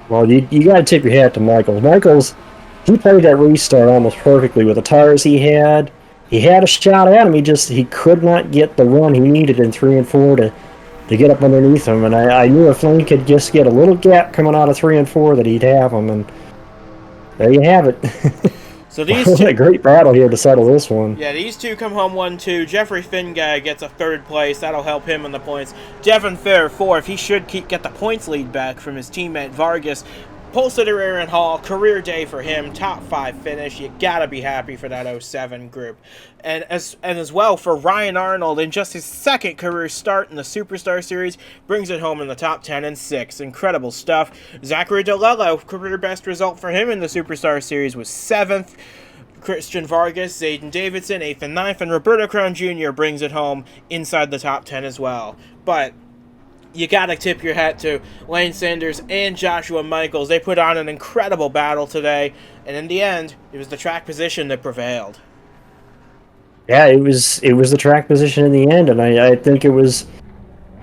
Well, you got to tip your hat to Michaels. Michaels, he played that restart almost perfectly with the tires he had. He had a shot at him. He could not get the run he needed in 3 and 4 to get up underneath him. And I knew if Lane could just get a little gap coming out of 3 and 4 that he'd have him. And there you have it. So these two, a great battle here to settle this one. Yeah, these two come home 1-2. Jeffrey Fingay gets a 3rd place. That'll help him in the points. Devin Fair 4th. He should get the points lead back from his teammate Vargas. Polesitter Aaron Hall, career day for him, top 5 finish. You gotta be happy for that 07 group. And as well for Ryan Arnold, in just his 2nd career start in the Superstar Series, brings it home in the top 10 and 6. Incredible stuff. Zachary DeLello, career best result for him in the Superstar Series was 7th. Christian Vargas, Zayden Davidson, 8th and 9th, and Roberto Crown Jr. brings it home inside the top 10 as well. But you gotta tip your hat to Lane Sanders and Joshua Michaels. They put on an incredible battle today, and in the end, it was the track position that prevailed. Yeah, it was the track position in the end, and I think it was...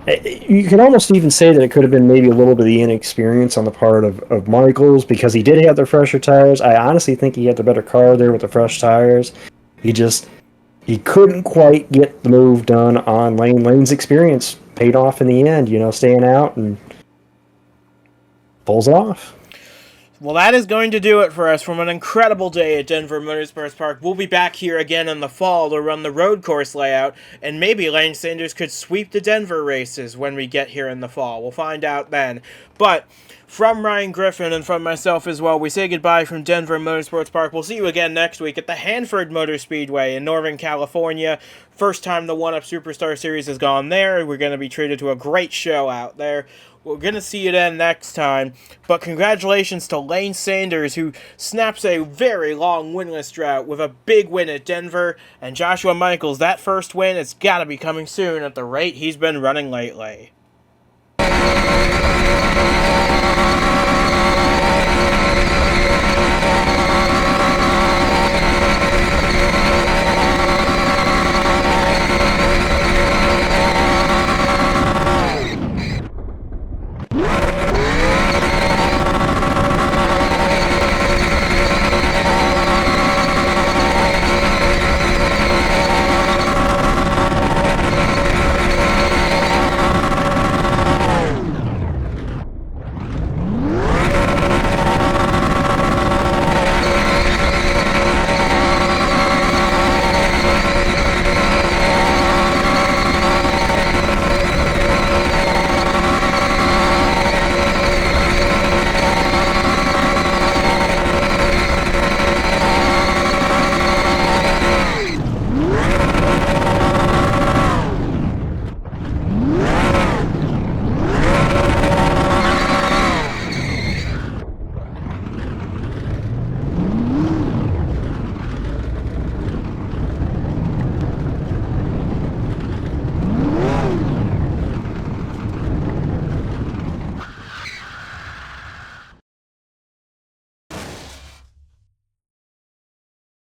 You can almost even say that it could have been maybe a little bit of the inexperience on the part of Michaels, because he did have the fresher tires. I honestly think he had the better car there with the fresh tires. He couldn't quite get the move done on Lane. Lane's experience paid off in the end, staying out and pulls it off. Well, that is going to do it for us from an incredible day at Denver Motorsports Park. We'll be back here again in the fall to run the road course layout, and maybe Lane Sanders could sweep the Denver races when we get here in the fall. We'll find out then. But from Ryan Griffin and from myself as well, we say goodbye from Denver Motorsports Park. We'll see you again next week at the Hanford Motor Speedway in Northern California. First time the 1UP Superstar Series has gone there. We're going to be treated to a great show out there. We're going to see you then next time. But congratulations to Lane Sanders, who snaps a very long winless drought with a big win at Denver. And Joshua Michaels, that first win, it's got to be coming soon at the rate he's been running lately.